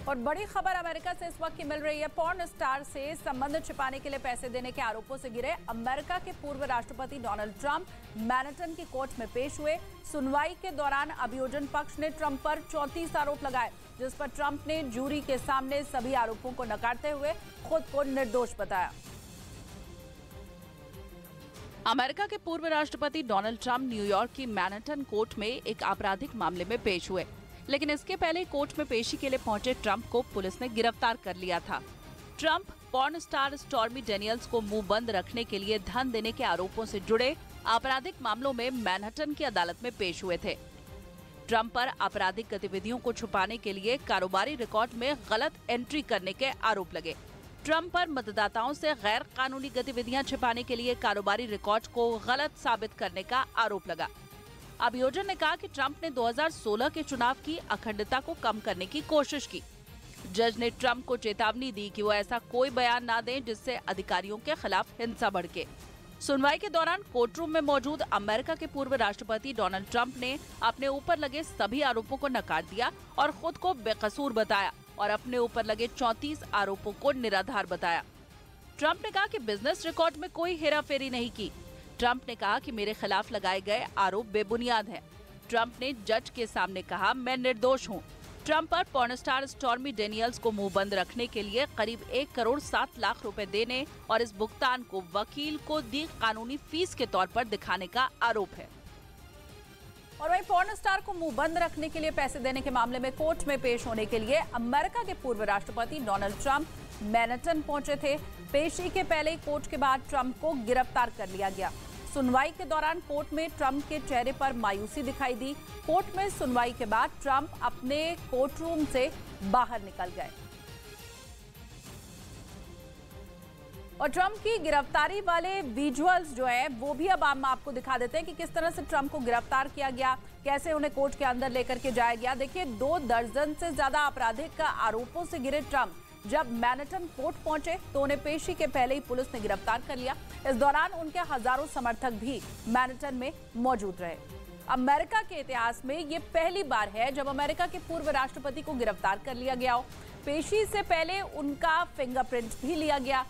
और बड़ी खबर अमेरिका से इस वक्त की मिल रही है। पॉर्न स्टार से संबंध छिपाने के लिए पैसे देने के आरोपों से घिरे अमेरिका के पूर्व राष्ट्रपति डोनाल्ड ट्रंप मैनहट्टन की कोर्ट में पेश हुए। सुनवाई के दौरान अभियोजन पक्ष ने ट्रंप पर 34 आरोप लगाए, जिस पर ट्रंप ने जूरी के सामने सभी आरोपों को नकारते हुए खुद को निर्दोष बताया। अमेरिका के पूर्व राष्ट्रपति डोनाल्ड ट्रंप न्यूयॉर्क की मैनहट्टन कोर्ट में एक आपराधिक मामले में पेश हुए, लेकिन इसके पहले कोर्ट में पेशी के लिए पहुंचे ट्रंप को पुलिस ने गिरफ्तार कर लिया था। Trump porn star stormy Daniels को मुंह बंद रखने के लिए धन देने के आरोपों से जुड़े आपराधिक मामलों में मैनहट्टन की अदालत में पेश हुए थे। ट्रंप पर आपराधिक गतिविधियों को छुपाने के लिए कारोबारी रिकॉर्ड में गलत एंट्री करने के आरोप लगे। ट्रंप पर मतदाताओं से गैर कानूनी गतिविधियां छिपाने के लिए कारोबारी रिकॉर्ड को गलत साबित करने का आरोप लगा। अभियोजन ने कहा कि ट्रंप ने 2016 के चुनाव की अखंडता को कम करने की कोशिश की। जज ने ट्रंप को चेतावनी दी कि वो ऐसा कोई बयान ना दें जिससे अधिकारियों के खिलाफ हिंसा भड़के। सुनवाई के दौरान कोर्टरूम में मौजूद अमेरिका के पूर्व राष्ट्रपति डोनाल्ड ट्रंप ने अपने ऊपर लगे सभी आरोपों को नकार दिया और खुद को बेकसूर बताया और अपने ऊपर लगे 34 आरोपों को निराधार बताया। ट्रंप ने कहा कि बिजनेस रिकॉर्ड में कोई हेराफेरी नहीं की। ट्रंप ने कहा कि मेरे खिलाफ लगाए गए आरोप बेबुनियाद हैं। ट्रंप ने जज के सामने कहा, मैं निर्दोष हूं। ट्रंप पर पॉर्न स्टार स्टॉर्मी डेनियल्स को मुंह बंद रखने के लिए करीब 1 करोड़ 7 लाख रुपए देने और इस भुगतान को वकील को दी कानूनी फीस के तौर पर दिखाने का आरोप है। और वहीं पॉर्न स्टार को मुंह बंद रखने के लिए पैसे देने के मामले में कोर्ट में पेश होने के लिए अमेरिका के पूर्व राष्ट्रपति डोनाल्ड ट्रंप मैनहट्टन पहुंचे थे। पेशी के पहले ही कोर्ट के बाद ट्रंप को गिरफ्तार कर लिया गया। सुनवाई के दौरान कोर्ट में ट्रंप के चेहरे पर मायूसी दिखाई दी। कोर्ट में सुनवाई के बाद ट्रंप अपने कोर्ट रूम से बाहर निकल गए और ट्रंप की गिरफ्तारी वाले विजुअल्स जो है वो भी अब हम आपको दिखा देते हैं कि किस तरह से ट्रंप को गिरफ्तार किया गया, कैसे उन्हें कोर्ट के अंदर लेकर के जाया गया। देखिए, 2 दर्जन से ज्यादा आपराधिक आरोपों से घिरे ट्रंप जब मैनहट्टन कोर्ट पहुंचे तो उन्हें पेशी के पहले ही पुलिस ने गिरफ्तार कर लिया। इस दौरान उनके हजारों समर्थक भी मैनहट्टन में मौजूद रहे। अमेरिका के इतिहास में ये पहली बार है जब अमेरिका के पूर्व राष्ट्रपति को गिरफ्तार कर लिया गया हो। पेशी से पहले उनका फिंगरप्रिंट भी लिया गया।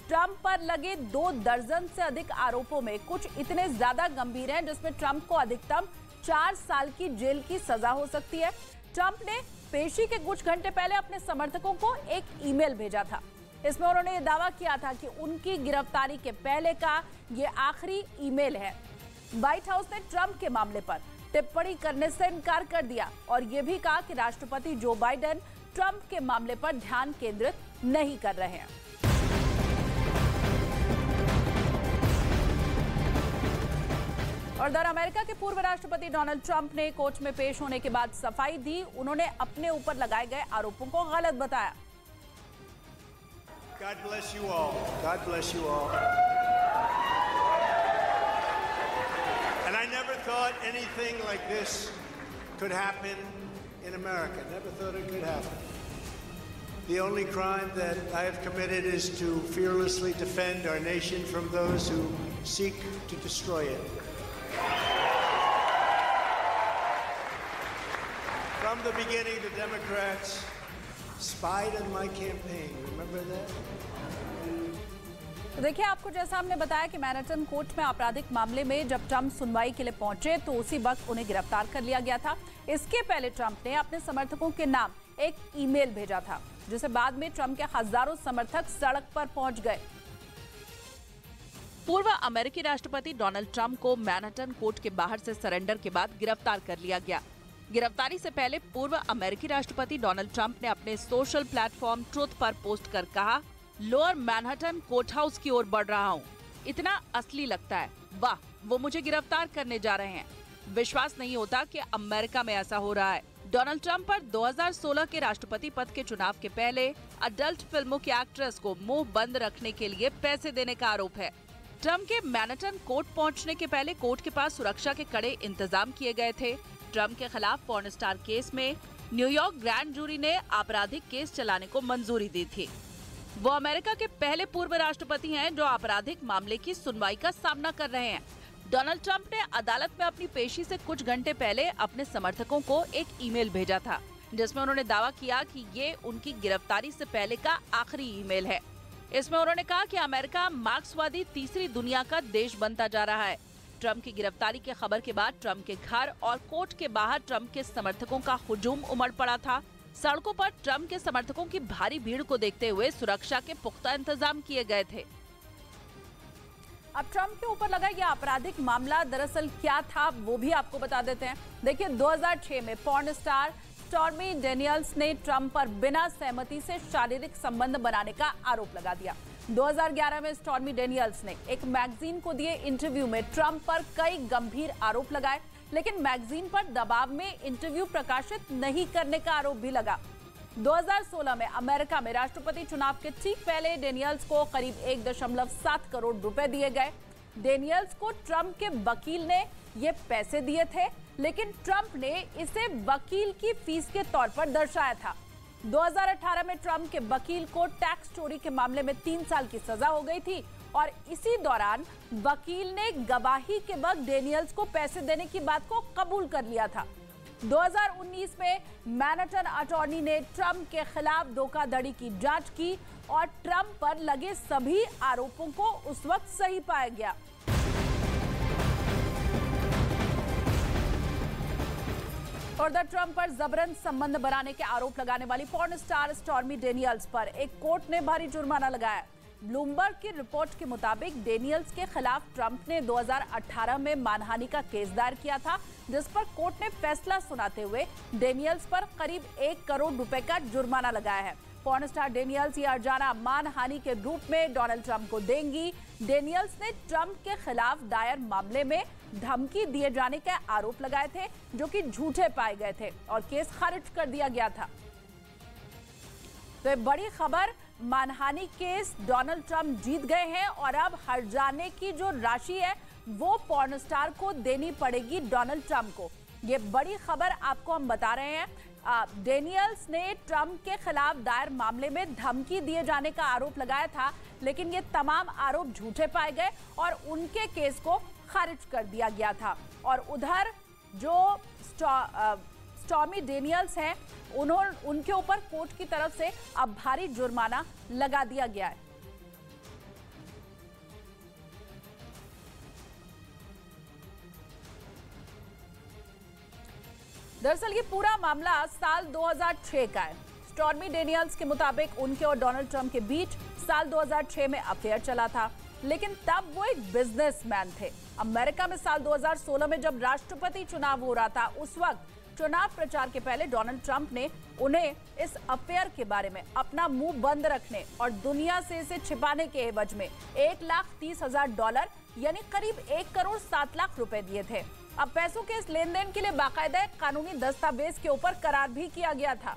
ट्रंप पर लगे 2 दर्जन से अधिक आरोपों में कुछ इतने ज्यादा गंभीर हैं जिसमें ट्रंप को अधिकतम 4 साल की जेल की सजा हो सकती है। ट्रंप ने पेशी के कुछ घंटे पहले अपने समर्थकों को एक ईमेल भेजा था। इसमें उन्होंने ये दावा किया था कि उनकी गिरफ्तारी के पहले का ये आखिरी ईमेल है। व्हाइट हाउस ने ट्रंप के मामले पर टिप्पणी करने से इनकार कर दिया और ये भी कहा कि राष्ट्रपति जो बाइडेन ट्रंप के मामले पर ध्यान केंद्रित नहीं कर रहे हैं। और इधर अमेरिका के पूर्व राष्ट्रपति डोनाल्ड ट्रंप ने कोर्ट में पेश होने के बाद सफाई दी। उन्होंने अपने ऊपर लगाए गए आरोपों को गलत बताया। God bless you all. God bless you all. And I never thought anything like this could happen in America. Never thought it could happen. The only crime that I have committed is to fearlessly defend our nation from those who seek to destroy it. From the beginning, the Democrats spied on my campaign. Remember that? तो देखिए, आपको जैसा हमने बताया कि Manhattan court में आपराधिक मामले में जब ट्रंप सुनवाई के लिए पहुंचे तो उसी वक्त उन्हें गिरफ्तार कर लिया गया था। इसके पहले ट्रंप ने अपने समर्थकों के नाम एक ईमेल भेजा था, जिसे बाद में ट्रंप के हजारों समर्थक सड़क पर पहुंच गए। पूर्व अमेरिकी राष्ट्रपति डोनाल्ड ट्रंप को मैनहट्टन कोर्ट के बाहर से सरेंडर के बाद गिरफ्तार कर लिया गया। गिरफ्तारी से पहले पूर्व अमेरिकी राष्ट्रपति डोनाल्ड ट्रंप ने अपने सोशल प्लेटफॉर्म ट्रुथ पर पोस्ट कर कहा, लोअर मैनहट्टन कोर्ट हाउस की ओर बढ़ रहा हूँ। इतना असली लगता है। वाह, वो मुझे गिरफ्तार करने जा रहे हैं। विश्वास नहीं होता कि अमेरिका में ऐसा हो रहा है। डोनाल्ड ट्रंप पर 2016 के राष्ट्रपति पद के चुनाव के पहले अडल्ट फिल्मों की एक्ट्रेस को मुंह बंद रखने के लिए पैसे देने का आरोप है। ट्रंप के मैनहट्टन कोर्ट पहुंचने के पहले कोर्ट के पास सुरक्षा के कड़े इंतजाम किए गए थे। ट्रंप के खिलाफ पॉर्न स्टार केस में न्यूयॉर्क ग्रैंड जूरी ने आपराधिक केस चलाने को मंजूरी दी थी। वो अमेरिका के पहले पूर्व राष्ट्रपति हैं जो आपराधिक मामले की सुनवाई का सामना कर रहे हैं। डोनाल्ड ट्रंप ने अदालत में अपनी पेशी से कुछ घंटे पहले अपने समर्थकों को एक ईमेल भेजा था, जिसमें उन्होंने दावा किया कि ये उनकी गिरफ्तारी से पहले का आखिरी ईमेल है। इसमें उन्होंने कहा कि अमेरिका मार्क्सवादी तीसरी दुनिया का देश बनता जा रहा है। ट्रंप की गिरफ्तारी के खबर के बाद ट्रंप के घर और कोर्ट के बाहर ट्रंप के समर्थकों का हुजूम उमड़ पड़ा था। सड़कों पर ट्रंप के समर्थकों की भारी भीड़ को देखते हुए सुरक्षा के पुख्ता इंतजाम किए गए थे। अब ट्रंप के ऊपर लगा यह आपराधिक मामला दरअसल क्या था वो भी आपको बता देते हैं। देखिए 2006 में पॉर्न स्टार स्टॉर्मी डेनियल्स ने ट्रंप पर बिना सहमति से शारीरिक संबंध बनाने का आरोप लगा दिया। 2011 में स्टॉर्मी डेनियल्स ने एक मैगजीन को दिए इंटरव्यू में ट्रंप पर कई गंभीर आरोप लगाए, लेकिन मैगजीन पर दबाव में इंटरव्यू प्रकाशित नहीं करने का आरोप भी लगा। 2016 में अमेरिका में राष्ट्रपति चुनाव के ठीक पहले डेनियल्स को करीब 1.7 करोड़ रुपए दिए गए। डेनियल्स को ट्रंप के वकील ने ये पैसे दिए थे, लेकिन ट्रंप ने इसे वकील की फीस के तौर पर दर्शाया था। 2018 में ट्रंप के वकील को टैक्स चोरी के मामले में 3 साल की सजा हो गई थी और इसी दौरान वकील ने गवाही के वक्त डेनियल्स को पैसे देने की बात को कबूल कर लिया था। 2019 में मैनहट्टन अटॉर्नी ने ट्रंप के खिलाफ धोखाधड़ी की जांच की और ट्रंप पर लगे सभी आरोपों को उस वक्त सही पाया गया। और ट्रंप पर जबरन संबंध बनाने के आरोप लगाने वाली पॉर्न स्टार स्टॉर्मी डेनियल्स पर एक कोर्ट ने भारी जुर्माना लगाया। ब्लूमबर्ग की रिपोर्ट के मुताबिक डेनियल्स के खिलाफ ट्रंप ने 2018 में मानहानि का केस दायर किया था, जिस पर कोर्ट ने फैसला सुनाते हुए डेनियल्स पर करीब 1 करोड़ रुपए का जुर्माना लगाया है। पॉर्न स्टार डेनियल्स ये अर्जाना मानहानि के रूप में डोनाल्ड ट्रंप को देंगी। डेनियल्स ने ट्रंप के खिलाफ दायर मामले में धमकी दिए जाने के आरोप लगाए थे, जो कि झूठे पाए गए थे और केस खारिज कर दिया गया था। तो बड़ी खबर, मानहानि केस डोनाल्ड ट्रंप जीत गए हैं और अब हर्जाने की जो राशि है वो पॉर्न स्टार को देनी पड़ेगी डोनाल्ड ट्रंप को। ये बड़ी खबर आपको हम बता रहे हैं। डेनियल्स ने ट्रंप के खिलाफ दायर मामले में धमकी दिए जाने का आरोप लगाया था, लेकिन ये तमाम आरोप झूठे पाए गए और उनके केस को खारिज कर दिया गया था। और उधर जो स्टॉर्मी डेनियल्स हैं, उनके ऊपर कोर्ट की तरफ से अब भारी जुर्माना लगा दिया गया है। दरअसल ये पूरा मामला साल 2006 का है। स्टॉर्मी डेनियल्स के मुताबिक उनके और डोनाल्ड ट्रंप के बीच साल 2006 में अफेयर चला था, लेकिन तब वो एक बिजनेसमैन थे। अमेरिका में साल 2016 में जब राष्ट्रपति चुनाव हो रहा था, उस वक्त चुनाव प्रचार के पहले डोनाल्ड ट्रंप ने उन्हें इस अफेयर के बारे में अपना मुंह बंद रखने और दुनिया से इसे छिपाने के एवज में $1,30,000 यानी करीब 1 करोड़ 7 लाख रुपए दिए थे। अब पैसों के इस लेन देन के लिए बाकायदा कानूनी दस्तावेज के ऊपर करार भी किया गया था।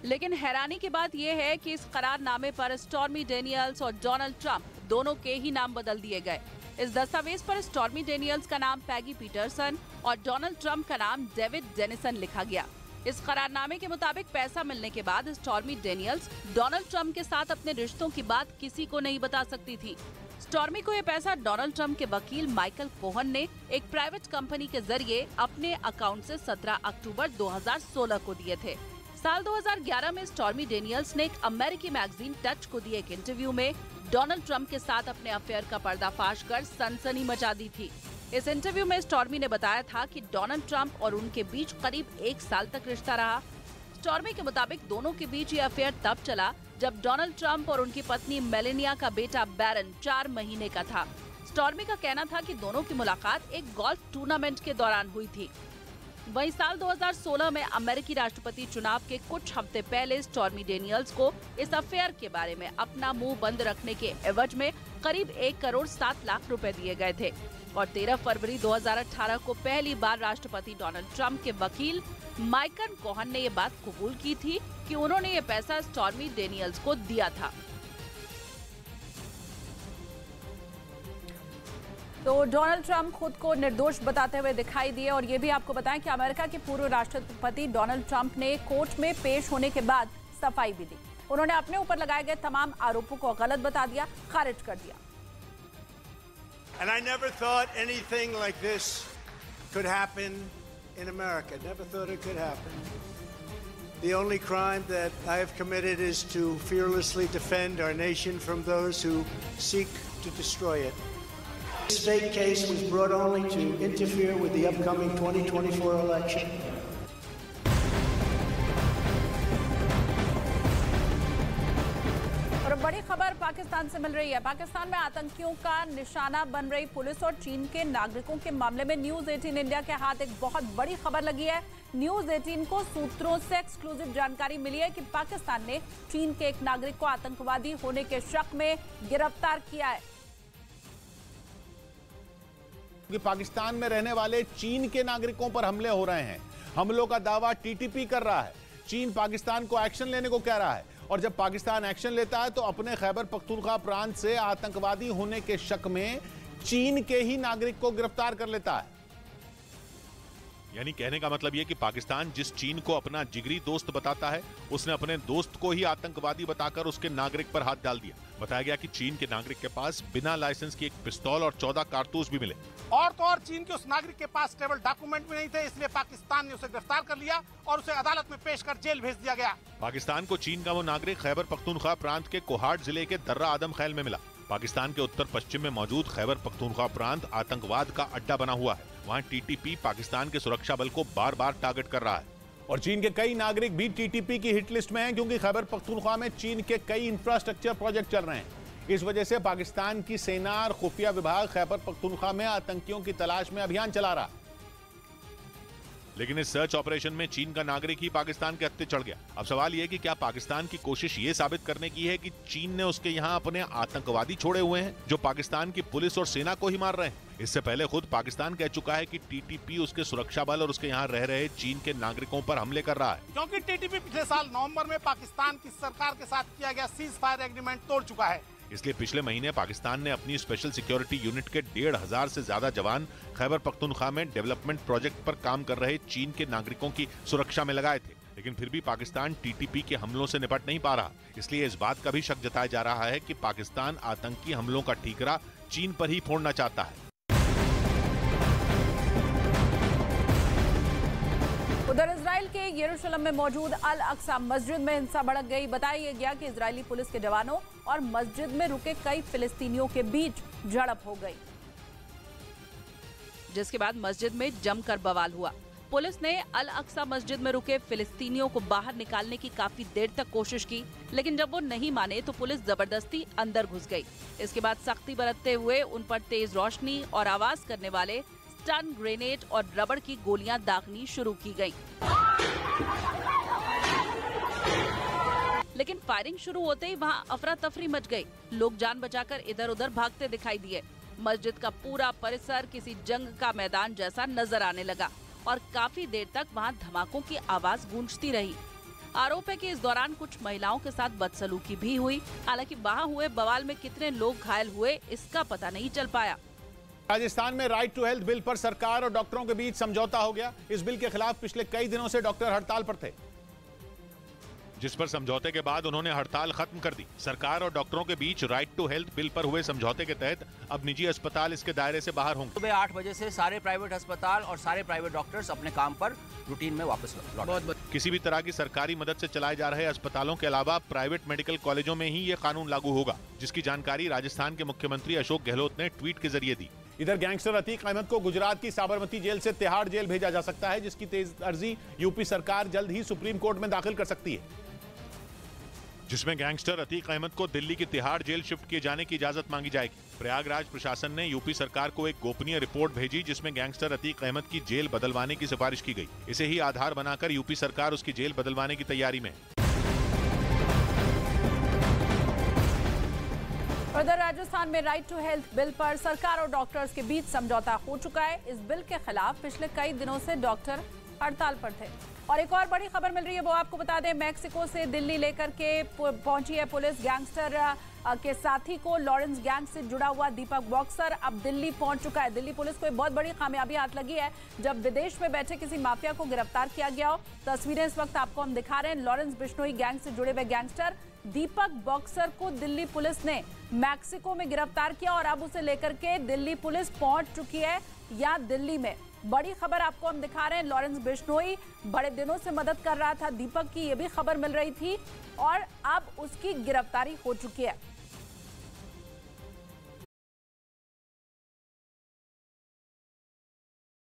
लेकिन हैरानी की बात यह है कि इस करारनामे पर स्टॉर्मी डेनियल्स और डोनाल्ड ट्रंप दोनों के ही नाम बदल दिए गए। इस दस्तावेज पर स्टॉर्मी डेनियल्स का नाम पैगी पीटरसन और डोनाल्ड ट्रंप का नाम डेविड डेनिसन लिखा गया। इस करारनामे के मुताबिक पैसा मिलने के बाद स्टॉर्मी डेनियल्स डोनाल्ड ट्रंप के साथ अपने रिश्तों की बात किसी को नहीं बता सकती थी। स्टॉर्मी को यह पैसा डोनाल्ड ट्रंप के वकील माइकल कोहन ने एक प्राइवेट कंपनी के जरिए अपने अकाउंट से 17 अक्टूबर 2016 को दिए थे। साल 2011 में स्टॉर्मी डेनियल्स ने एक अमेरिकी मैगजीन टच को दिए एक इंटरव्यू में डोनाल्ड ट्रंप के साथ अपने अफेयर का पर्दाफाश कर सनसनी मचा दी थी। इस इंटरव्यू में स्टॉर्मी ने बताया था कि डोनाल्ड ट्रंप और उनके बीच करीब 1 साल तक रिश्ता रहा। स्टॉर्मी के मुताबिक दोनों के बीच ये अफेयर तब चला जब डोनाल्ड ट्रंप और उनकी पत्नी मेलेनिया का बेटा बैरन 4 महीने का था। स्टॉर्मी का कहना था कि दोनों की मुलाकात एक गोल्फ टूर्नामेंट के दौरान हुई थी। वहीं साल 2016 में अमेरिकी राष्ट्रपति चुनाव के कुछ हफ्ते पहले स्टॉर्मी डेनियल्स को इस अफेयर के बारे में अपना मुंह बंद रखने के एवज में करीब 1 करोड़ 7 लाख रुपए दिए गए थे। और 13 फरवरी 2018 को पहली बार राष्ट्रपति डोनाल्ड ट्रंप के वकील माइकल कोहन ने ये बात कबूल की थी कि उन्होंने ये पैसा स्टॉर्मी डेनियल्स को दिया था। तो डोनाल्ड ट्रंप खुद को निर्दोष बताते हुए दिखाई दिए। और ये भी आपको बताएं कि अमेरिका के पूर्व राष्ट्रपति डोनाल्ड ट्रंप ने कोर्ट में पेश होने के बाद सफाई भी दी। उन्होंने अपने ऊपर लगाए गए तमाम आरोपों को गलत बता दिया, खारिज कर दिया। And I never thought anything like this could happen in America. Never thought it could happen. The only crime that I have committed is to fearlessly defend our nation from those who seek to destroy it. This fake case was brought only to interfere with the upcoming 2024 election. और बड़ी खबर पाकिस्तान से मिल रही है। पाकिस्तान में आतंकियों का निशाना बन रही पुलिस और चीन के नागरिकों के मामले में न्यूज 18 इंडिया के हाथ एक बहुत बड़ी खबर लगी है। न्यूज 18 को सूत्रों से एक्सक्लूसिव जानकारी मिली है कि पाकिस्तान ने चीन के एक नागरिक को आतंकवादी होने के शक में गिरफ्तार किया है। कि पाकिस्तान में रहने वाले चीन के नागरिकों पर हमले हो रहे हैं। हमलों का दावा टीटीपी कर रहा है। चीन पाकिस्तान को एक्शन लेने को कह रहा है और जब पाकिस्तान एक्शन लेता है तो अपने खैबर पख्तूनख्वा प्रांत से आतंकवादी होने के शक में चीन के ही नागरिक को गिरफ्तार कर लेता है। यानी कहने का मतलब यह कि पाकिस्तान जिस चीन को अपना जिगरी दोस्त बताता है, उसने अपने दोस्त को ही आतंकवादी बताकर उसके नागरिक पर हाथ डाल दिया। बताया गया कि चीन के नागरिक के पास बिना लाइसेंस की एक पिस्तौल और 14 कारतूस भी मिले। और तो और चीन के उस नागरिक के पास ट्रैवल डॉक्यूमेंट भी नहीं थे, इसलिए पाकिस्तान ने उसे गिरफ्तार कर लिया और उसे अदालत में पेश कर जेल भेज दिया गया। पाकिस्तान को चीन का वो नागरिक खैबर पख्तूनख्वा प्रांत के कोहाट जिले के दर्रा आदम खैल में मिला। पाकिस्तान के उत्तर पश्चिम में मौजूद खैबर पख्तूनख्वा प्रांत आतंकवाद का अड्डा बना हुआ है। वहाँ टीटीपी पाकिस्तान के सुरक्षा बल को बार बार टारगेट कर रहा है और चीन के कई नागरिक भी टीटीपी की हिट लिस्ट में हैं क्योंकि खैबर पख्तूनख्वा में चीन के कई इंफ्रास्ट्रक्चर प्रोजेक्ट चल रहे हैं। इस वजह से पाकिस्तान की सेना और खुफिया विभाग खैबर पख्तूनख्वा में आतंकियों की तलाश में अभियान चला रहा है। लेकिन इस सर्च ऑपरेशन में चीन का नागरिक ही पाकिस्तान के हत्थे चढ़ गया। अब सवाल यह कि क्या पाकिस्तान की कोशिश ये साबित करने की है कि चीन ने उसके यहाँ अपने आतंकवादी छोड़े हुए हैं जो पाकिस्तान की पुलिस और सेना को ही मार रहे हैं। इससे पहले खुद पाकिस्तान कह चुका है कि टीटीपी उसके सुरक्षा बल और उसके यहाँ रह रहे चीन के नागरिकों पर हमले कर रहा है, क्योंकि टीटीपी पिछले साल नवंबर में पाकिस्तान की सरकार के साथ किया गया सीज फायर एग्रीमेंट तोड़ चुका है। इसलिए पिछले महीने पाकिस्तान ने अपनी स्पेशल सिक्योरिटी यूनिट के 1,500 से ज्यादा जवान खैबर पख्तूनख्वा में डेवलपमेंट प्रोजेक्ट पर काम कर रहे चीन के नागरिकों की सुरक्षा में लगाए थे। लेकिन फिर भी पाकिस्तान टीटीपी के हमलों से निपट नहीं पा रहा। इसलिए इस बात का भी शक जताया जा रहा है कि पाकिस्तान आतंकी हमलों का ठीकरा चीन पर ही फोड़ना चाहता है। उधर इजराइल के यरूशलेम में मौजूद अल अक्सा मस्जिद में हिंसा भड़क गई। बताया गया कि इजरायली पुलिस के जवानों और मस्जिद में रुके कई फिलिस्तीनियों के बीच झड़प हो गई, जिसके बाद मस्जिद में जमकर बवाल हुआ। पुलिस ने अल अक्सा मस्जिद में रुके फिलिस्तीनियों को बाहर निकालने की काफी देर तक कोशिश की, लेकिन जब वो नहीं माने तो पुलिस जबरदस्ती अंदर घुस गई। इसके बाद सख्ती बरतते हुए उन पर तेज रोशनी और आवाज करने वाले स्टन ग्रेनेड और रबड़ की गोलियां दागनी शुरू की गयी। लेकिन फायरिंग शुरू होते ही वहां अफरा तफरी मच गई। लोग जान बचाकर इधर उधर भागते दिखाई दिए। मस्जिद का पूरा परिसर किसी जंग का मैदान जैसा नजर आने लगा और काफी देर तक वहां धमाकों की आवाज गूंजती रही। आरोप है कि इस दौरान कुछ महिलाओं के साथ बदसलूकी भी हुई। हालांकि वहां हुए बवाल में कितने लोग घायल हुए इसका पता नहीं चल पाया। राजस्थान में राइट टू हेल्थ बिल पर सरकार और डॉक्टरों के बीच समझौता हो गया। इस बिल के खिलाफ पिछले कई दिनों से डॉक्टर हड़ताल पर थे, जिस पर समझौते के बाद उन्होंने हड़ताल खत्म कर दी। सरकार और डॉक्टरों के बीच राइट टू हेल्थ बिल पर हुए समझौते के तहत अब निजी अस्पताल इसके दायरे से बाहर होंगे। सुबह 8 बजे से सारे प्राइवेट अस्पताल और सारे प्राइवेट डॉक्टर्स अपने काम पर रूटीन में वापस लौटेंगे। किसी भी तरह की सरकारी मदद से चलाए जा रहे अस्पतालों के अलावा प्राइवेट मेडिकल कॉलेजों में ही ये कानून लागू होगा, जिसकी जानकारी राजस्थान के मुख्यमंत्री अशोक गहलोत ने ट्वीट के जरिए दी। इधर गैंगस्टर अतीक अहमद को गुजरात की साबरमती जेल से तिहाड़ जेल भेजा जा सकता है, जिसकी तेज अर्जी यूपी सरकार जल्द ही सुप्रीम कोर्ट में दाखिल कर सकती है, जिसमें गैंगस्टर अतीक अहमद को दिल्ली की तिहाड़ जेल शिफ्ट किए जाने की इजाजत मांगी जाएगी। प्रयागराज प्रशासन ने यूपी सरकार को एक गोपनीय रिपोर्ट भेजी, जिसमें गैंगस्टर अतीक अहमद की जेल बदलवाने की सिफारिश की गई। इसे ही आधार बनाकर यूपी सरकार उसकी जेल बदलवाने की तैयारी में है। उधर राजस्थान में राइट टू हेल्थ बिल पर सरकार और डॉक्टर्स के बीच समझौता हो चुका है। इस बिल के खिलाफ पिछले कई दिनों से डॉक्टर हड़ताल पर थे। और एक और बड़ी खबर मिल रही है, वो आपको बता दें, मैक्सिको से दिल्ली लेकर के पहुंची है पुलिस। गैंगस्टर के साथी को लॉरेंस गैंग से जुड़ा हुआ दीपक बॉक्सर अब दिल्ली पहुंच चुका है। दिल्ली पुलिस को एक बहुत बड़ी कामयाबी हाथ लगी है जब विदेश में बैठे किसी माफिया को गिरफ्तार किया गया हो। तस्वीरें इस वक्त आपको हम दिखा रहे हैं। लॉरेंस बिश्नोई गैंग से जुड़े हुए गैंगस्टर दीपक बॉक्सर को दिल्ली पुलिस ने मैक्सिको में गिरफ्तार किया और अब उसे लेकर के दिल्ली पुलिस पहुंच चुकी है। यहाँ दिल्ली में बड़ी खबर आपको हम दिखा रहे हैं। लॉरेंस बिश्नोई बड़े दिनों से मदद कर रहा था दीपक की, ये भी खबर मिल रही थी और अब उसकी गिरफ्तारी हो चुकी है।